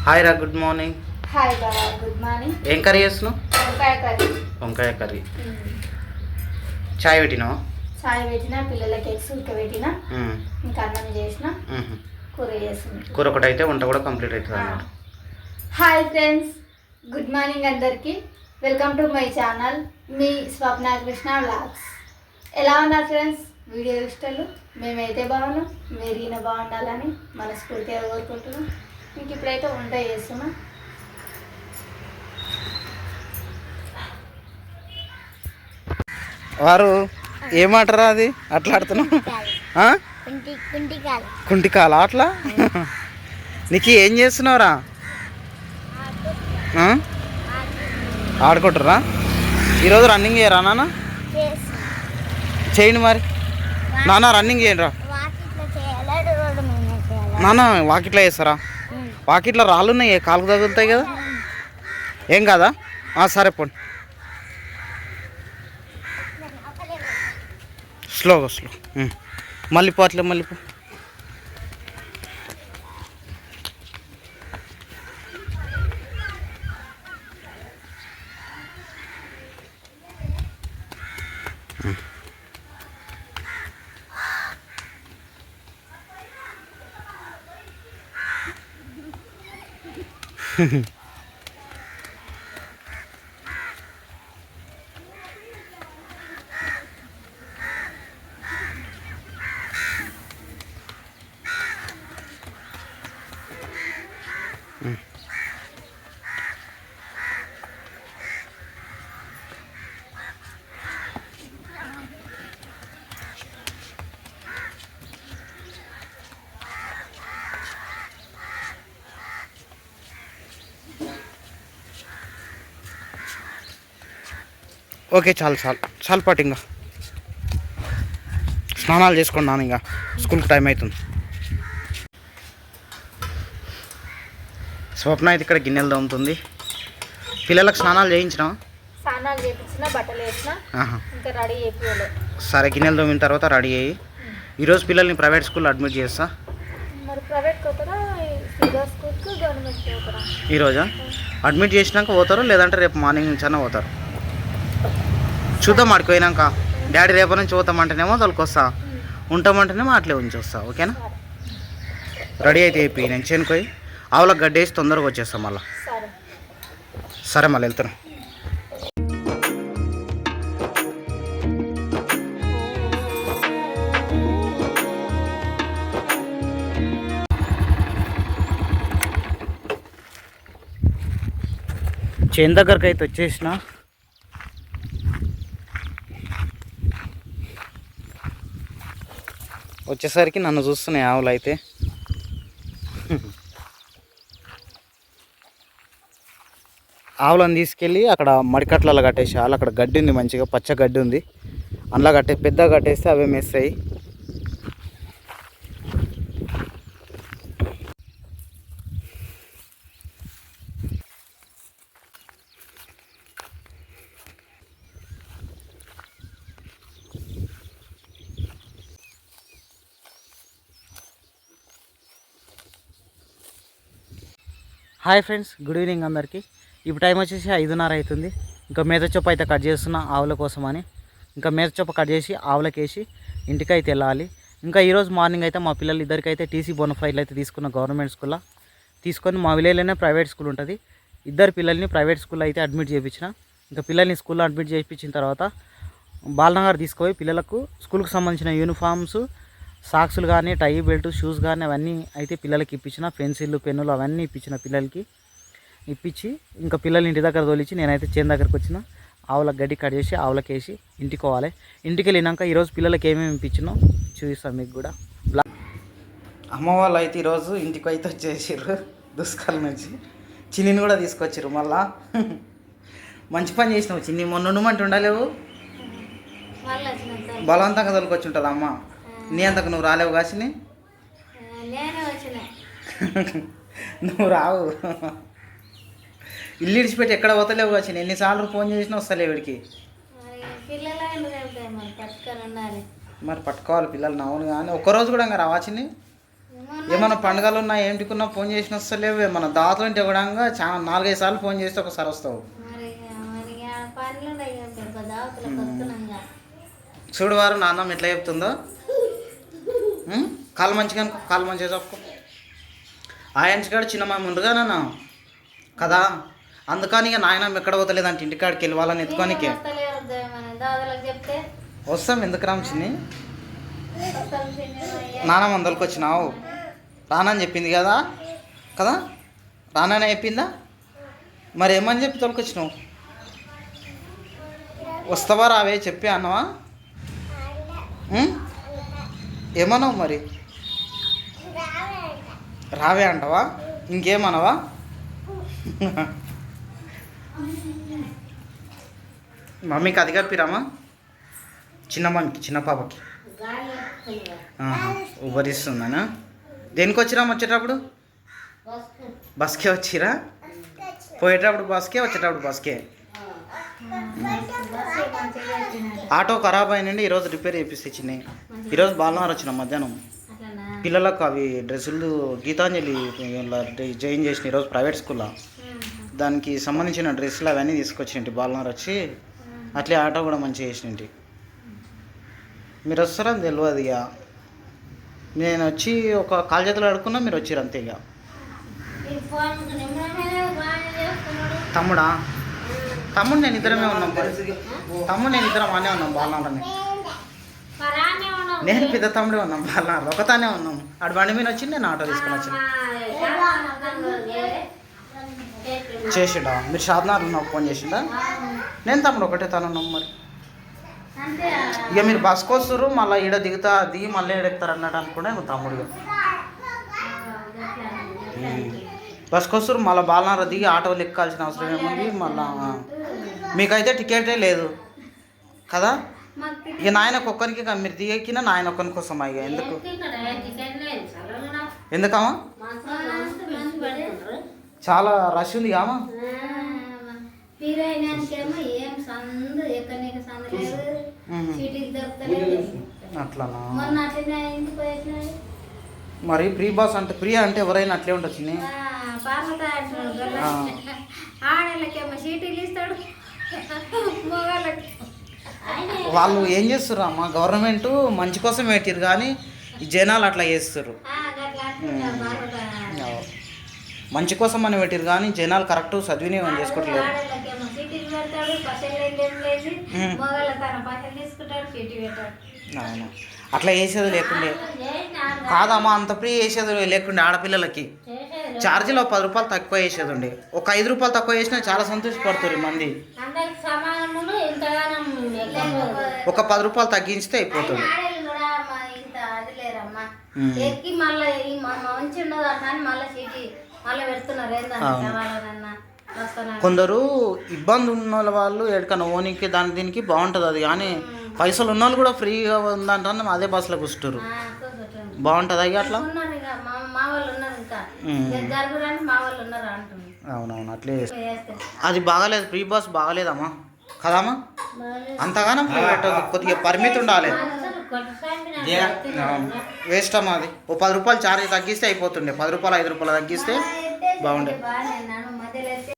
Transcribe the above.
Hi రా, good morning. Hi బాబా, good morning. ఏం curry చేస్తున్నావు? వంకాయ కర్రీ. వంకాయ కర్రీ. చాయ్ పెట్టినావా? చాయ్ పెట్టినా, పిల్లలకి ఎగ్స్ ఉడకబెట్టినా, ఇంకా అన్నం చేసిన, కూర చేసిన. కూర ఒకటి అయితే వంట కూడా కంప్లీట్ అవుతుంది అన్నమాట. హాయ్ ఫ్రెండ్స్, గుడ్ మార్నింగ్ అందరికీ. Welcome to my channel, me Swapna Krishna vlogs. ఎలా ఉన్నారు ఫ్రెండ్స్? వీడియో ఇష్టాలు మేమైతే బాగున్నాం, మీరు ఈయన బాగుండాలని మనస్ఫూర్తిగా కోరుకుంటున్నాం. ఇంక ఇప్పుడైతే వంట చేస్తున్నాం. వారు ఏమంటారా అది అట్లా ఆడుతున్నావు? కుంటికాల అట్లా నీకు ఏం చేస్తున్నావురా? ఆడుకుంటారా? ఈరోజు రన్నింగ్ చేయరా నాన్న? చేయండి మరి నాన్న, రన్నింగ్ చేయండి రా నాన్న. వాకిట్లో చేస్తారా? వాకిట్లో రాళ్ళు ఉన్నాయి, కాలుకు తగులుతాయి కదా, ఏం కాదా? సరే పోండి, స్లో మళ్ళీపో, అట్లే మళ్ళీపో. ఓకే, చాలు పాటు. ఇంకా స్నానాలు చేసుకున్నాను, ఇంకా స్కూల్కి టైం అవుతుంది. స్వప్న అయితే ఇక్కడ గిన్నెలు తోముతుంది. పిల్లలకు స్నానాలు చేయించిన, బట్టలు వేసిన, ఇంకా రెడీ అయిపోయాలి. సరే, గిన్నెలు తోమిన తర్వాత రెడీ అయ్యి ఈరోజు పిల్లల్ని ప్రైవేట్ స్కూల్లో అడ్మిట్ చేస్తా. ఈరోజా అడ్మిట్ చేసినాక పోతారు, లేదంటే రేపు మార్నింగ్ నుంచి అయినా పోతారు. చూద్దాం, ఆడిపోయినాక. డాడీ రేపటి నుంచి పోతామంటేనేమో తొలకొస్తా, ఉంటామంటేనేమో అట్లే ఉంచి వస్తా. ఓకేనా? రెడీ అయితే అయిపోయి నేను చేనుకోయి ఆవులకు గడ్డేసి తొందరగా వచ్చేస్తాం మళ్ళీ. సరే, మళ్ళీ వెళ్తున్నా. చేను దగ్గరకు అయితే వచ్చేసిన. వచ్చేసరికి నన్ను చూస్తున్నాయి ఆవులు అయితే. ఆవులను తీసుకెళ్ళి అక్కడ మడికట్లలో కట్టేసేయాలి. అక్కడ గడ్డి ఉంది, మంచిగా పచ్చ గడ్డి ఉంది, అందులో పెద్దగా కట్టేస్తే అవే మెస్తాయి. హాయ్ ఫ్రెండ్స్, గుడ్ ఈవినింగ్ అందరికీ. ఇప్పుడు టైం వచ్చేసి 5:30 అవుతుంది. ఇంకా మేతచొప్ప అయితే కట్ చేస్తున్నా ఆవుల కోసమని. ఇంకా మేతచొప్ప కట్ చేసి ఆవులకి వేసి ఇంటికి అయితే వెళ్ళాలి. ఇంకా ఈరోజు మార్నింగ్ అయితే మా పిల్లలు ఇద్దరికైతే టీసీ బోనఫైడ్లు అయితే తీసుకున్న గవర్నమెంట్ స్కూల్లో తీసుకొని, మా విలేజ్లోనే ప్రైవేట్ స్కూల్ ఉంటుంది. ఇద్దరు పిల్లల్ని ప్రైవేట్ స్కూల్లో అయితే అడ్మిట్ చేయించిన. ఇంకా పిల్లల్ని స్కూల్లో అడ్మిట్ చేయించిన తర్వాత బాలనగర్ తీసుకుపోయి పిల్లలకు స్కూల్కి సంబంధించిన యూనిఫామ్స్, సాక్సులు కానీ, టై బెల్ట్, షూస్ కానీ అవన్నీ అయితే పిల్లలకి ఇప్పించిన. పెన్సిళ్ళు, పెన్నులు అవన్నీ ఇప్పించిన. పిల్లలకి ఇప్పించి ఇంకా పిల్లలు ఇంటి దగ్గర తోలిచి నేనైతే చేను దగ్గరకు వచ్చిన. ఆవులకు గడ్డి కట్ చేసి ఆవులకి వేసి ఇంటికి పోవాలి. ఇంటికి వెళ్ళినాక ఈరోజు పిల్లలకి ఏమేమి ఇప్పించినో చూపిస్తాను మీకు కూడా. అమ్మ వాళ్ళు అయితే ఈరోజు ఇంటికి అయితే వచ్చేసారు దుస్కాల నుంచి. చిన్నిని కూడా తీసుకొచ్చారు మళ్ళా. మంచి పని చేసినావు చిన్ని, మొన్న ఉండమంటే ఉండలేవు, బలవంతంగా తోలుకొచ్చి ఉంటుంది అమ్మ. నీ అంతకు నువ్వు రాలేవు కాసిని, నువ్వు రావు. ఇల్లు ఇడిచిపెట్టి ఎక్కడ పోతలేవు కాసిన. ఎన్నిసార్లు ఫోన్ చేసినా వస్తలేవు వీడికి. మరి పట్టుకోవాలి పిల్లలు. నవ్వును కానీ ఒక్కరోజు కూడా ఇంకా రావాచిని. ఏమన్నా పండుగలు ఉన్నా ఏంటికున్నా ఫోన్ చేసిన వస్తలేవు. మన దాతలు అంటే కూడా చాలా 4-5 సార్లు ఫోన్ చేస్తే ఒకసారి వస్తావు. చూడు వారు నాన్నమ్మ ఎట్లా చెప్తుందో. కాలు మంచిగా అనుకో, కాలు మంచిగా చెప్పుకో. ఆయనకాడు చిన్నమ్మ ముందుగా నాన్న కదా, అందుకని ఇక నాయనమ్మ ఎక్కడ పోతలేదంటే ఇంటికాడికి వెళ్ళి వాళ్ళని ఎత్తుకోనికే వస్తాం. ఎందుకు రామ్ చిన్ని నానమ్మ వందలకు వచ్చినావు రానని చెప్పింది కదా కదా, రానని చెప్పిందా? మరి ఏమని చెప్పి తొలకొచ్చినావు? వస్తావా రావే చెప్పి అన్నవా? ఏమన్నావు మరి? రావే అంటావా? ఇంకేమన్నావా? మమ్మీకి అది కప్పిరామా? చిన్నమ్మకి, చిన్న పాపకి ఉబ్బరిస్తుందనా? దేనికి వచ్చిరా వచ్చేటప్పుడు? బస్కే వచ్చిరా? పోయేటప్పుడు బస్కే, వచ్చేటప్పుడు బస్కే. ఆటో ఖరాబ్ అయినండి, ఈరోజు రిపేర్ చేపిస్తే చిన్నవి. ఈరోజు బాలనగర్ వచ్చిన మధ్యాహ్నం పిల్లలకు అవి డ్రెస్సులు గీతాంజలి జాయిన్ చేసిన ఈరోజు ప్రైవేట్ స్కూల్లో. దానికి సంబంధించిన డ్రెస్సులు అవన్నీ తీసుకొచ్చినట్టు బాలనగర్ వచ్చి అట్లే ఆటో కూడా మంచిగా చేసినట్టు. మీరు వస్తారని తెలియదు ఇక. నేను వచ్చి ఒక కాలు చేతులు అడుక్కున్నా, మీరు వచ్చారు అంతే. ఇక తమ్ముడా? తమ్ముడు నేను ఇద్దరమే ఉన్నాం. తమ్ముడు నేను ఇద్దరం అనే ఉన్నాం బాలనగర్ని. నేను పెద్ద తమ్ముడే ఉన్నాం బాలనగర్, ఒకతానే ఉన్నాం. ఆడు బండి మీద వచ్చి నేను ఆటో తీసుకుని వచ్చాను. చేసిండా? మీరు షాద్నగర్లో నాకు ఫోన్ చేసిండా? నేను తమ్ముడు ఒకటే తను ఉన్నాం. మరి ఇక మీరు బస్కి వస్తారు, మళ్ళీ ఈడ దిగి మళ్ళీ ఎడెక్తారు అన్నట్టు అనుకుంటే తమ్ముడు బస్కి వస్తారు, మళ్ళీ బాలనగర్ దిగి ఆటోలు ఎక్కాల్సిన అవసరం ఏముంది? మళ్ళా మీకైతే టికెటే లేదు కదా. ఇక నాయనకు ఒక్కరికి మీరు దిగెక్కినా నాయన ఒక్కరి కోసం. ఇక ఎందుకమ్మా? చాలా రష్ ఉంది కామా. అట్లానా? మరి ఫ్రీ బస్ అంటే ఫ్రీ అంటే ఎవరైనా అట్లే ఉండొచ్చు. వాళ్ళు ఏం చేస్తారు అమ్మ, గవర్నమెంట్ మంచి కోసం పెట్టారు కానీ ఈ జనాలు అట్లా చేస్తారు. మంచి కోసం అని పెట్టారు కానీ జనాలు కరెక్ట్ సద్వినియోగం చేసుకోవట్లేదు. అవును, అట్లా వేసేది లేకుండే కాదమ్మా. అంత ఫ్రీ వేసేది లేకుండే ఆడపిల్లలకి. ఛార్జీలో 10 రూపాయలు తక్కువ వేసేది ఉండే. ఒక 5 రూపాయలు తక్కువ వేసినా చాలా సంతోషపడుతుంది మంది. ఒక 10 రూపాయలు తగ్గించితే అయిపోతుంది. కొందరు ఇబ్బంది ఉన్న వాళ్ళు ఎక్కడికన్నా ఓనికి దాని దీనికి బాగుంటుంది అది. కానీ పైసలు ఉన్న వాళ్ళు కూడా ఫ్రీగా ఉందంటే అదే బస్సులో కూర్చుంటారు. బాగుంటుంది అయ్యి అట్లా. అవునవును, అట్లే అది బాగాలేదు. ఫ్రీ బస్ బాగాలేదమ్మా కదమ్మా. అంతగానం ఫ్రీ పెట్టదు, కొద్దిగా పరిమితి ఉండాలి. వేస్ట్ అమ్మా అది. ఓ 10 రూపాయలు ఛార్జ్ తగ్గిస్తే అయిపోతుండే. 10 రూపాయలు 5 రూపాయలు తగ్గిస్తే బాగుండే.